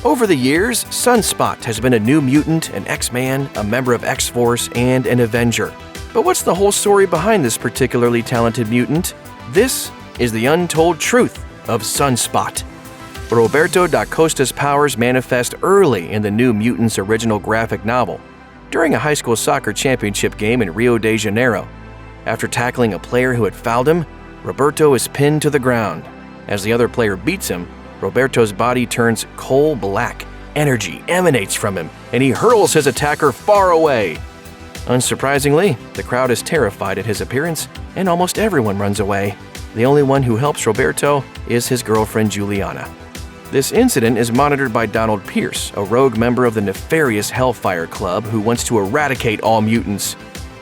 Over the years, Sunspot has been a New Mutant, an X-Man, a member of X-Force, and an Avenger. But what's the whole story behind this particularly talented mutant? This is the untold truth of Sunspot. Roberto da Costa's powers manifest early in the New Mutants original graphic novel, during a high school soccer championship game in Rio de Janeiro. After tackling a player who had fouled him, Roberto is pinned to the ground. As the other player beats him, Roberto's body turns coal black. Energy emanates from him, and he hurls his attacker far away. Unsurprisingly, the crowd is terrified at his appearance, and almost everyone runs away. The only one who helps Roberto is his girlfriend Juliana. This incident is monitored by Donald Pierce, a rogue member of the nefarious Hellfire Club who wants to eradicate all mutants.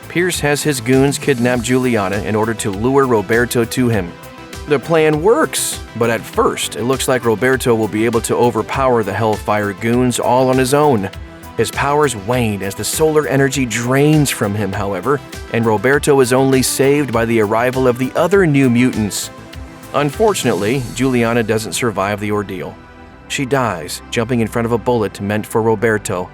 Pierce has his goons kidnap Juliana in order to lure Roberto to him. The plan works, but at first it looks like Roberto will be able to overpower the Hellfire goons all on his own. His powers wane as the solar energy drains from him, however, and Roberto is only saved by the arrival of the other New Mutants. Unfortunately, Juliana doesn't survive the ordeal. She dies, jumping in front of a bullet meant for Roberto.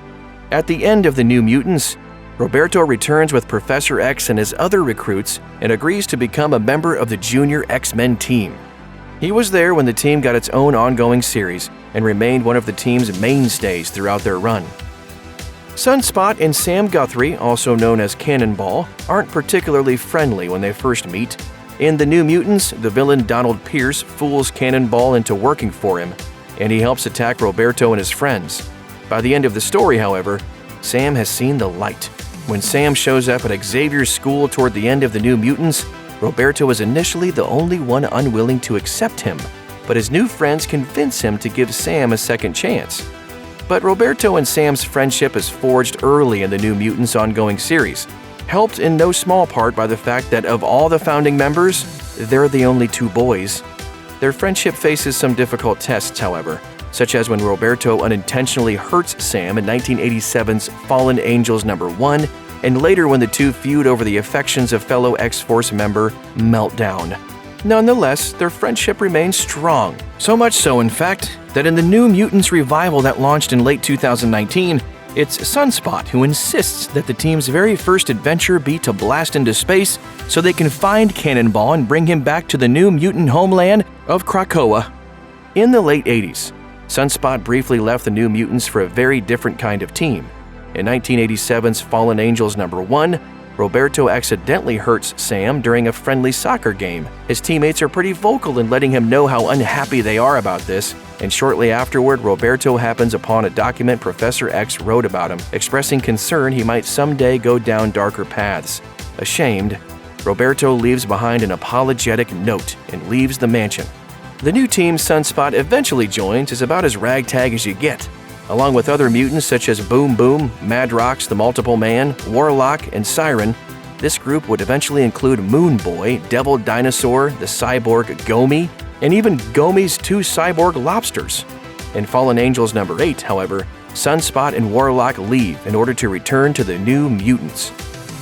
At the end of the New Mutants, Roberto returns with Professor X and his other recruits and agrees to become a member of the Junior X-Men team. He was there when the team got its own ongoing series and remained one of the team's mainstays throughout their run. Sunspot and Sam Guthrie, also known as Cannonball, aren't particularly friendly when they first meet. In the New Mutants, the villain Donald Pierce fools Cannonball into working for him, and he helps attack Roberto and his friends. By the end of the story, however, Sam has seen the light. When Sam shows up at Xavier's school toward the end of the New Mutants, Roberto is initially the only one unwilling to accept him, but his new friends convince him to give Sam a second chance. But Roberto and Sam's friendship is forged early in the New Mutants ongoing series, helped in no small part by the fact that of all the founding members, they're the only two boys. Their friendship faces some difficult tests, however, such as when Roberto unintentionally hurts Sam in 1987's Fallen Angels #1, and later when the two feud over the affections of fellow X-Force member Meltdown. Nonetheless, their friendship remains strong. So much so, in fact, that in the New Mutants revival that launched in late 2019, it's Sunspot who insists that the team's very first adventure be to blast into space so they can find Cannonball and bring him back to the New Mutant homeland of Krakoa. In the late 80s, Sunspot briefly left the New Mutants for a very different kind of team. In 1987's Fallen Angels #1, Roberto accidentally hurts Sam during a friendly soccer game. His teammates are pretty vocal in letting him know how unhappy they are about this, and shortly afterward, Roberto happens upon a document Professor X wrote about him, expressing concern he might someday go down darker paths. Ashamed, Roberto leaves behind an apologetic note and leaves the mansion. The new team Sunspot eventually joins is about as ragtag as you get. Along with other mutants such as Boom Boom, Madrox the Multiple Man, Warlock, and Siren, this group would eventually include Moon Boy, Devil Dinosaur, the cyborg Gomi, and even Gomi's two cyborg lobsters. In Fallen Angels #8, however, Sunspot and Warlock leave in order to return to the New Mutants.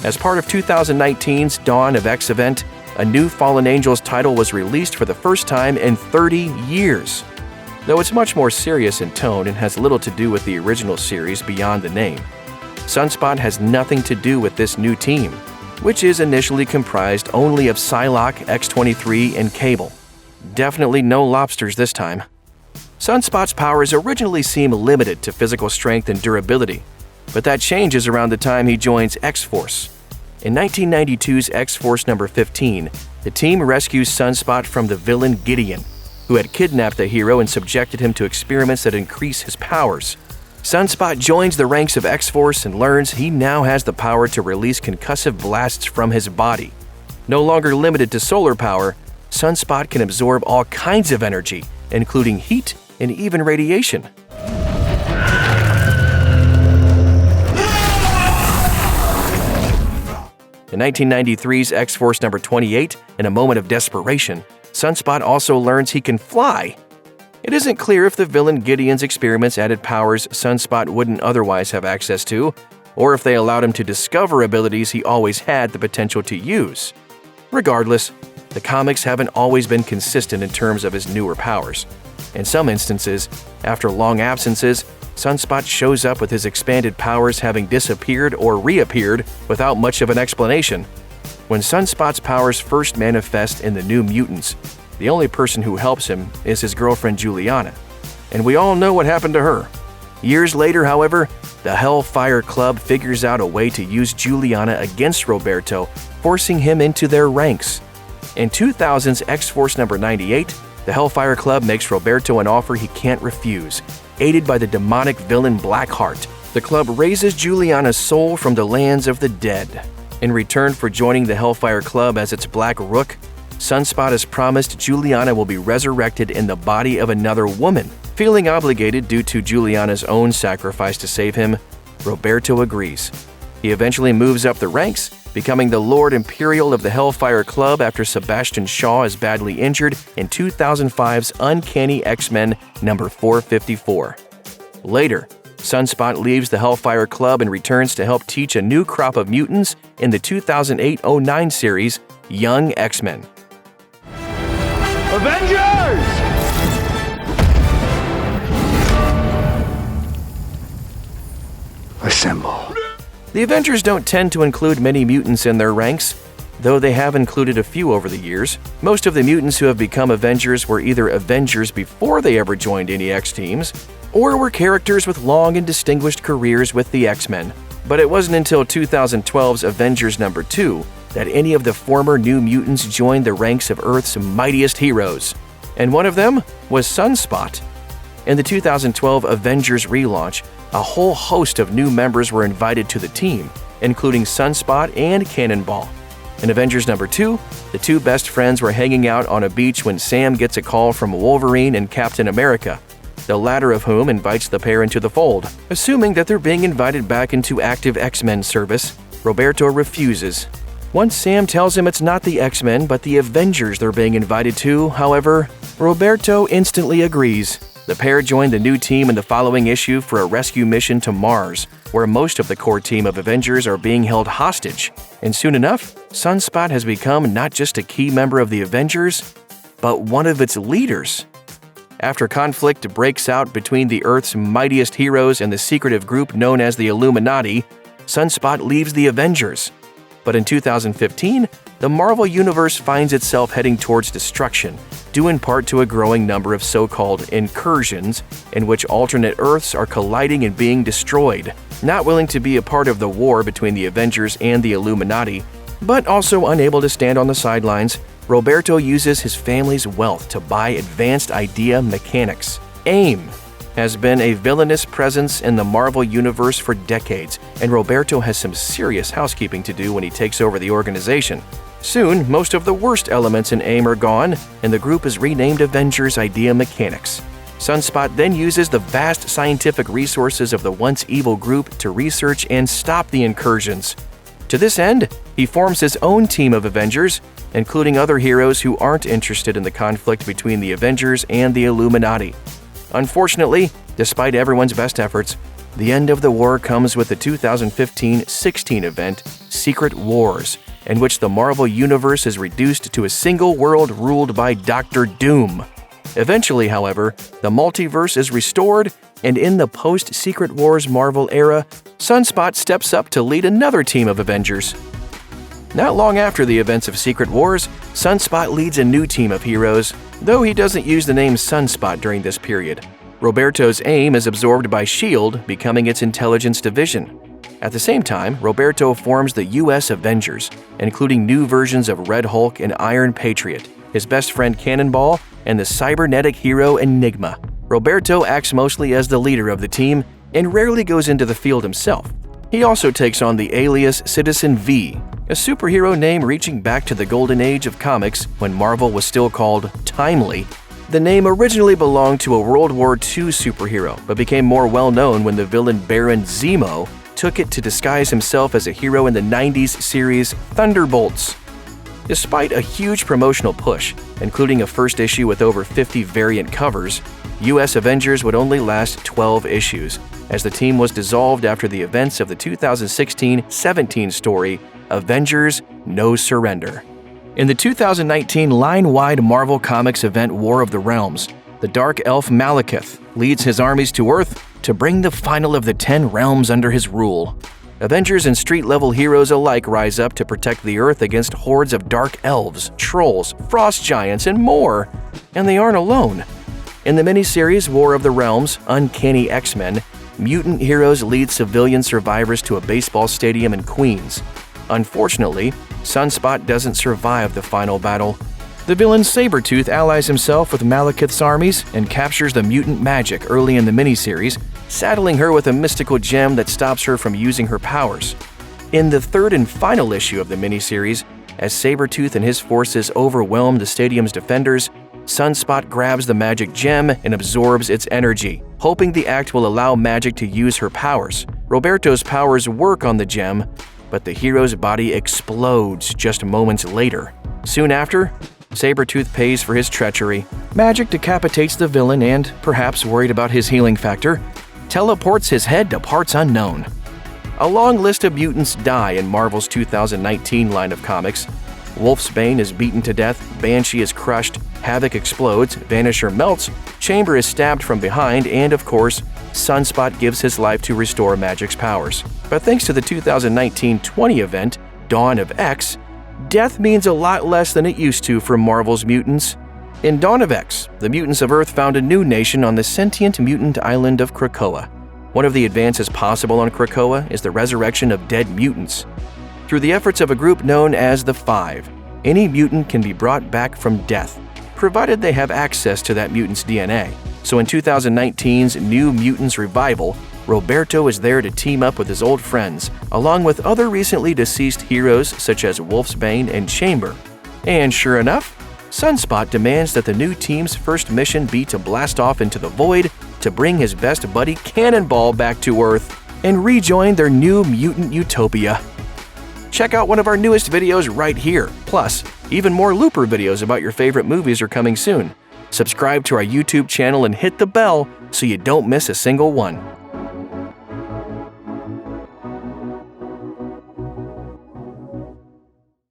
As part of 2019's Dawn of X event, a new Fallen Angels title was released for the first time in 30 years. Though it's much more serious in tone and has little to do with the original series beyond the name. Sunspot has nothing to do with this new team, which is initially comprised only of Psylocke, X-23, and Cable. Definitely no lobsters this time. Sunspot's powers originally seem limited to physical strength and durability, but that changes around the time he joins X-Force. In 1992's X-Force #15, the team rescues Sunspot from the villain Gideon, who had kidnapped the hero and subjected him to experiments that increase his powers. Sunspot joins the ranks of X-Force and learns he now has the power to release concussive blasts from his body. No longer limited to solar power, Sunspot can absorb all kinds of energy, including heat and even radiation. In 1993's X-Force #28, in a moment of desperation, Sunspot also learns he can fly. It isn't clear if the villain Gideon's experiments added powers Sunspot wouldn't otherwise have access to, or if they allowed him to discover abilities he always had the potential to use. Regardless, the comics haven't always been consistent in terms of his newer powers. In some instances, after long absences, Sunspot shows up with his expanded powers having disappeared or reappeared without much of an explanation. When Sunspot's powers first manifest in the New Mutants, the only person who helps him is his girlfriend Juliana, and we all know what happened to her. Years later, however, the Hellfire Club figures out a way to use Juliana against Roberto, forcing him into their ranks. In 2000's X-Force number 98, the Hellfire Club makes Roberto an offer he can't refuse. Aided by the demonic villain Blackheart, the club raises Juliana's soul from the lands of the dead. In return for joining the Hellfire Club as its Black Rook, Sunspot is promised Juliana will be resurrected in the body of another woman. Feeling obligated due to Juliana's own sacrifice to save him, Roberto agrees. He eventually moves up the ranks, becoming the Lord Imperial of the Hellfire Club after Sebastian Shaw is badly injured in 2005's Uncanny X-Men number 454. Later, Sunspot leaves the Hellfire Club and returns to help teach a new crop of mutants in the 2008-09 series, Young X-Men. Avengers! Assemble. The Avengers don't tend to include many mutants in their ranks, though they have included a few over the years. Most of the mutants who have become Avengers were either Avengers before they ever joined any X teams, or were characters with long and distinguished careers with the X-Men. But it wasn't until 2012's Avengers number 2 that any of the former New Mutants joined the ranks of Earth's mightiest heroes. And one of them was Sunspot. In the 2012 Avengers relaunch, a whole host of new members were invited to the team, including Sunspot and Cannonball. In Avengers number 2, the two best friends were hanging out on a beach when Sam gets a call from Wolverine and Captain America, the latter of whom invites the pair into the fold. Assuming that they're being invited back into active X-Men service, Roberto refuses. Once Sam tells him it's not the X-Men but the Avengers they're being invited to, however, Roberto instantly agrees. The pair joined the new team in the following issue for a rescue mission to Mars, where most of the core team of Avengers are being held hostage. And soon enough, Sunspot has become not just a key member of the Avengers, but one of its leaders. After conflict breaks out between the Earth's mightiest heroes and the secretive group known as the Illuminati, Sunspot leaves the Avengers. But in 2015, the Marvel Universe finds itself heading towards destruction, due in part to a growing number of so-called incursions, in which alternate Earths are colliding and being destroyed. Not willing to be a part of the war between the Avengers and the Illuminati, but also unable to stand on the sidelines, Roberto uses his family's wealth to buy advanced idea mechanics. A.I.M has been a villainous presence in the Marvel Universe for decades, and Roberto has some serious housekeeping to do when he takes over the organization. Soon, most of the worst elements in A.I.M are gone, and the group is renamed Avengers Idea Mechanics. Sunspot then uses the vast scientific resources of the once evil group to research and stop the incursions. To this end, he forms his own team of Avengers, including other heroes who aren't interested in the conflict between the Avengers and the Illuminati. Unfortunately, despite everyone's best efforts, the end of the war comes with the 2015-16 event, Secret Wars, in which the Marvel Universe is reduced to a single world ruled by Dr. Doom. Eventually, however, the multiverse is restored, and in the post-Secret Wars Marvel era, Sunspot steps up to lead another team of Avengers. Not long after the events of Secret Wars, Sunspot leads a new team of heroes, though he doesn't use the name Sunspot during this period. Roberto's A.I.M is absorbed by S.H.I.E.L.D., becoming its intelligence division. At the same time, Roberto forms the U.S.Avengers, including new versions of Red Hulk and Iron Patriot, his best friend Cannonball, and the cybernetic hero Enigma. Roberto acts mostly as the leader of the team and rarely goes into the field himself. He also takes on the alias Citizen V, a superhero name reaching back to the golden age of comics when Marvel was still called Timely. The name originally belonged to a World War II superhero, but became more well-known when the villain Baron Zemo took it to disguise himself as a hero in the 90s series Thunderbolts. Despite a huge promotional push, including a first issue with over 50 variant covers, U.S.Avengers would only last 12 issues, as the team was dissolved after the events of the 2016-17 story Avengers No Surrender. In the 2019 line-wide Marvel Comics event War of the Realms, the dark elf Malekith leads his armies to Earth to bring the final of the 10 realms under his rule. Avengers and street-level heroes alike rise up to protect the Earth against hordes of dark elves, trolls, frost giants, and more. And they aren't alone. In the miniseries War of the Realms, Uncanny X-Men, mutant heroes lead civilian survivors to a baseball stadium in Queens. Unfortunately, Sunspot doesn't survive the final battle. The villain Sabretooth allies himself with Malekith's armies and captures the mutant magic early in the miniseries, saddling her with a mystical gem that stops her from using her powers. In the third and final issue of the miniseries, as Sabretooth and his forces overwhelm the stadium's defenders, Sunspot grabs the magic gem and absorbs its energy, hoping the act will allow Magic to use her powers. Roberto's powers work on the gem, but the hero's body explodes just moments later. Soon after, Sabretooth pays for his treachery. Magic decapitates the villain and, perhaps worried about his healing factor, teleports his head to parts unknown. A long list of mutants die in Marvel's 2019 line of comics. Wolfsbane is beaten to death, Banshee is crushed, Havoc explodes, Vanisher melts, Chamber is stabbed from behind, and of course, Sunspot gives his life to restore Magic's powers. But thanks to the 2019-20 event, Dawn of X, death means a lot less than it used to for Marvel's mutants. In Dawn of X, the mutants of Earth found a new nation on the sentient mutant island of Krakoa. One of the advances possible on Krakoa is the resurrection of dead mutants. Through the efforts of a group known as the Five, any mutant can be brought back from death, provided they have access to that mutant's DNA. So in 2019's New Mutants revival, Roberto is there to team up with his old friends, along with other recently deceased heroes such as Wolfsbane and Chamber. And sure enough, Sunspot demands that the new team's first mission be to blast off into the void to bring his best buddy Cannonball back to Earth and rejoin their new mutant utopia. Check out one of our newest videos right here. Plus, even more Looper videos about your favorite movies are coming soon. Subscribe to our YouTube channel and hit the bell so you don't miss a single one.